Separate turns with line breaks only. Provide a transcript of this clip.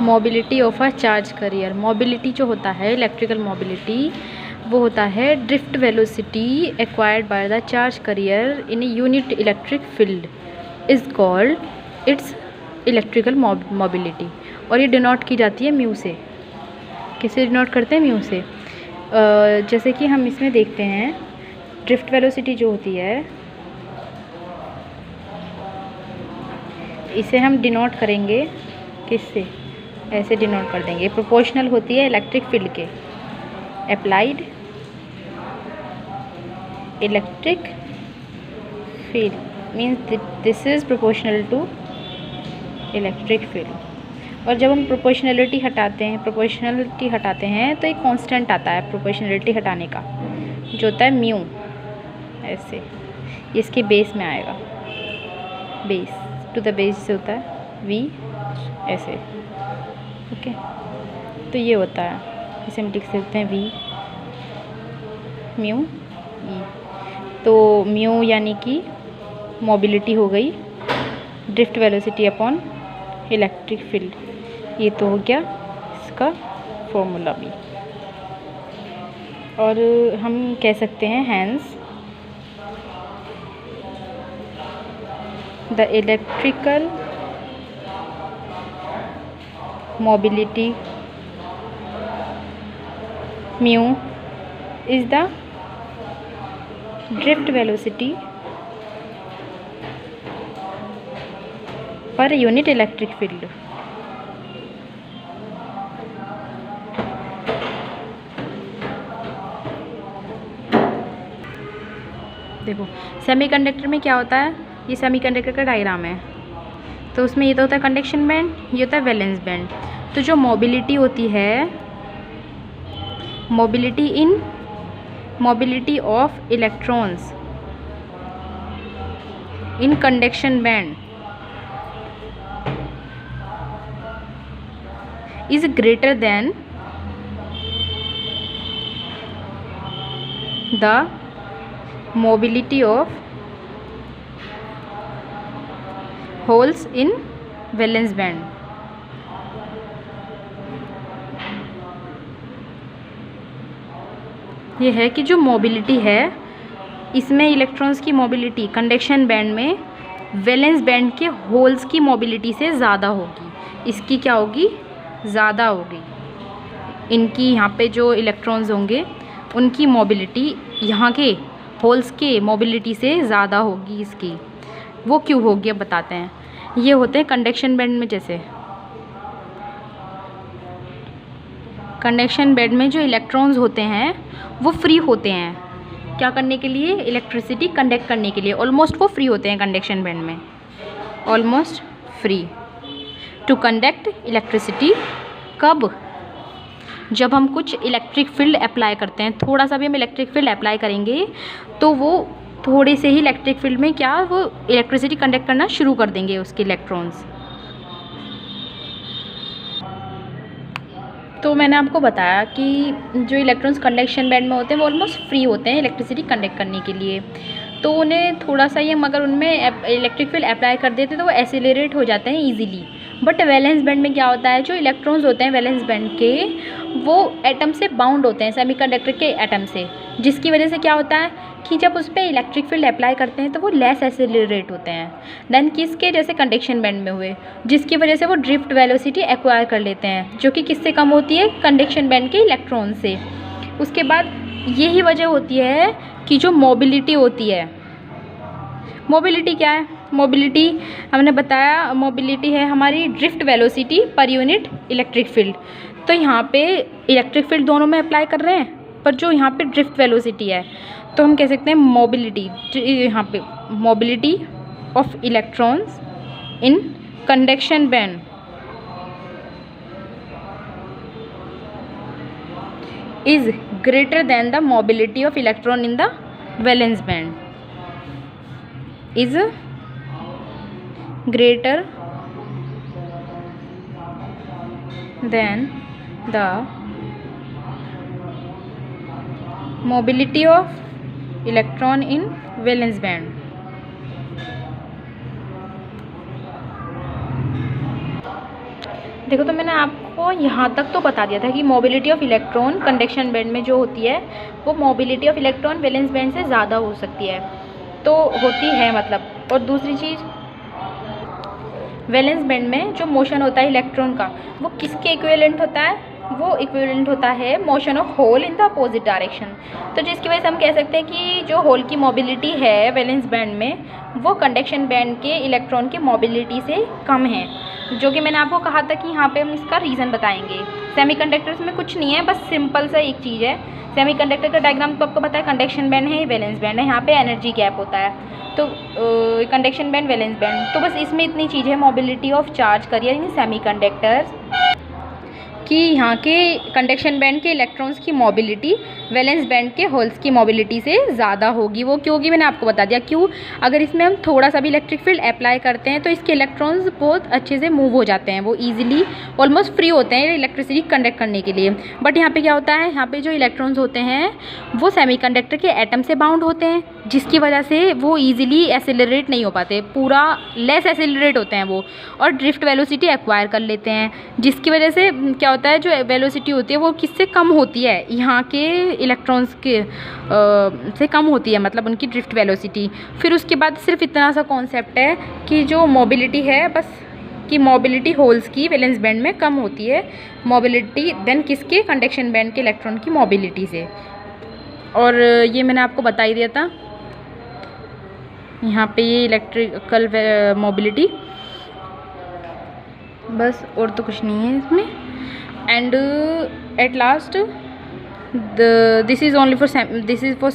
Mobility of a charge carrier. Mobility जो होता है इलेक्ट्रिकल मोबिलिटी वो होता है drift velocity acquired by the charge carrier in unit electric field is called its electrical mobility. और ये डिनोट की जाती है म्यू से। किसे डिनोट करते हैं? म्यू से। जैसे कि हम इसमें देखते हैं ड्रिफ्ट वेलोसिटी जो होती है इसे हम डिनोट करेंगे किससे? ऐसे डिनोट कर देंगे। प्रोपोर्शनल होती है इलेक्ट्रिक फील्ड के। Applied electric field means this is proportional to electric field. और जब हम प्रोपोर्शनलिटी हटाते हैं तो एक कांस्टेंट आता है प्रोपोर्शनलिटी हटाने का जो होता है म्यू। ऐसे इसके बेस में आएगा, बेस टू द बेस से होता है वी ऐसे। ओके, तो ये होता है, इसे हम लिख सकते हैं वी म्यू ई। तो म्यू यानी कि मोबिलिटी हो गई drift velocity upon electric field. ये तो हो गया इसका फॉर्मूला भी। और हम कह सकते हैं hence the electrical mobility mu is the drift velocity per unit electric field. देखो सेमीकंडक्टर में क्या होता है, ये सेमीकंडक्टर का डायग्राम है। तो उसमें ये तो होता है कंडक्शन बैंड, ये होता है वैलेंस बैंड। तो जो मोबिलिटी होती है, mobility of electrons in conduction band is greater than the mobility of holes in valence band। ये है कि जो मोबिलिटी है इसमें इलेक्ट्रॉन्स की मोबिलिटी कंडक्शन बैंड में वैलेंस बैंड के होल्स की मोबिलिटी से ज़्यादा होगी। इसकी क्या होगी? ज़्यादा होगी। इनकी यहाँ पे जो इलेक्ट्रॉन्स होंगे उनकी मोबिलिटी यहाँ के होल्स के मोबिलिटी से ज़्यादा होगी इसकी। वो क्यों होगी अब बताते हैं। ये होते हैं कंडक्शन बैंड में, जैसे कंडक्शन बैंड में जो इलेक्ट्रॉन्स होते हैं वो फ्री होते हैं क्या करने के लिए? इलेक्ट्रिसिटी कंडक्ट करने के लिए। ऑलमोस्ट वो फ्री होते हैं कंडक्शन बैंड में, almost free to conduct electricity. कब? जब हम कुछ इलेक्ट्रिक फील्ड अप्लाई करते हैं, थोड़ा सा भी हम इलेक्ट्रिक फील्ड अप्लाई करेंगे तो वो थोड़े से ही इलेक्ट्रिक फील्ड में क्या वो इलेक्ट्रिसिटी कंडक्ट करना शुरू कर देंगे उसके इलेक्ट्रॉन्स। तो मैंने आपको बताया कि जो इलेक्ट्रॉन्स कंडक्शन बैंड में होते हैं वो ऑलमोस्ट फ्री होते हैं इलेक्ट्रिसिटी कंडक्ट करने के लिए। तो उन्हें थोड़ा सा ही हम अगर उनमें इलेक्ट्रिक फील्ड अप्लाई कर देते तो वो एक्सेलरेट हो जाते हैं ईजिली। बट वैलेंस बैंड में क्या होता है, जो इलेक्ट्रॉन्स होते हैं वैलेंस बैंड के वो एटम से बाउंड होते हैं, सेमीकंडक्टर के एटम से, जिसकी वजह से क्या होता है कि जब उस पर इलेक्ट्रिक फील्ड अप्लाई करते हैं तो वो लेस एक्सेलरेट होते हैं देन किसके, जैसे कंडक्शन बैंड में हुए, जिसकी वजह से वो ड्रिफ्ट वेलोसिटी एक्वायर कर लेते हैं जो कि किससे कम होती है? कंडक्शन बैंड के इलेक्ट्रॉन से। उसके बाद यही वजह होती है कि जो मोबिलिटी होती है, मोबिलिटी क्या है? मोबिलिटी हमने बताया, मोबिलिटी है हमारी drift velocity per unit electric field. तो यहाँ पे इलेक्ट्रिक फील्ड दोनों में अप्लाई कर रहे हैं, पर जो यहाँ पे ड्रिफ्ट वेलोसिटी है तो हम कह सकते हैं मोबिलिटी, यहाँ पे mobility of electrons in conduction band is greater than the mobility of electron in the valence band is greater than the mobility of electron in valence band। देखो, तो मैंने आपको यहाँ तक तो बता दिया था कि mobility of electron conduction band में जो होती है वो mobility of electron valence band से ज़्यादा हो सकती है, तो होती है मतलब। और दूसरी चीज़, वैलेंस बैंड में जो मोशन होता है इलेक्ट्रॉन का वो किसके इक्विवेलेंट होता है? वो इक्विवेलेंट होता है motion of hole in the opposite direction. तो जिसकी वजह से हम कह सकते हैं कि जो होल की मोबिलिटी है वैलेंस बैंड में वो कंडक्शन बैंड के इलेक्ट्रॉन की मोबिलिटी से कम है, जो कि मैंने आपको कहा था कि यहाँ पे हम इसका रीज़न बताएंगे। सेमीकंडक्टर्स में कुछ नहीं है, बस सिंपल सा एक चीज़ है। सेमीकंडक्टर का डायग्राम तो आपको पता है, कंडक्शन बैंड है, वैलेंस बैंड है, यहाँ पे एनर्जी गैप होता है, तो कंडक्शन बैंड, वैलेंस बैंड। तो बस इसमें इतनी चीज़ है, mobility of charge career in semiconductors, कि यहाँ के कंडक्शन बैंड के इलेक्ट्रॉन्स की मोबिलिटी वैलेंस बैंड के होल्स की मोबिलिटी से ज़्यादा होगी। वो क्यों होगी मैंने आपको बता दिया। क्यों? अगर इसमें हम थोड़ा सा भी इलेक्ट्रिक फील्ड अप्लाई करते हैं तो इसके इलेक्ट्रॉन्स बहुत अच्छे से मूव हो जाते हैं, वो ईजिली ऑलमोस्ट फ्री होते हैं इलेक्ट्रिसिटी कंडक्ट करने के लिए। बट यहाँ पे क्या होता है, यहाँ पे जो इलेक्ट्रॉन्स होते हैं वो सेमीकंडक्टर के एटम से बाउंड होते हैं, जिसकी वजह से वो ईजिली एसेलरेट नहीं हो पाते, पूरा लेस एसेलरेट होते हैं वो, और ड्रिफ्ट वेलोसिटी एक्वायर कर लेते हैं, जिसकी वजह से क्या होता है, जो वेलोसिटी होती है वो किससे कम होती है, यहाँ के इलेक्ट्रॉन्स के से कम होती है, मतलब उनकी ड्रिफ्ट वेलोसिटी। फिर उसके बाद सिर्फ इतना सा कॉन्सेप्ट है कि जो मोबिलिटी है बस, कि मोबिलिटी होल्स की वैलेंस बैंड में कम होती है मोबिलिटी देन किसके, कंडक्शन बैंड के इलेक्ट्रॉन की मोबिलिटी से। और ये मैंने आपको बता ही दिया था यहाँ पे ये इलेक्ट्रिकल मोबिलिटी, बस और तो कुछ नहीं है इसमें। And at last this is only for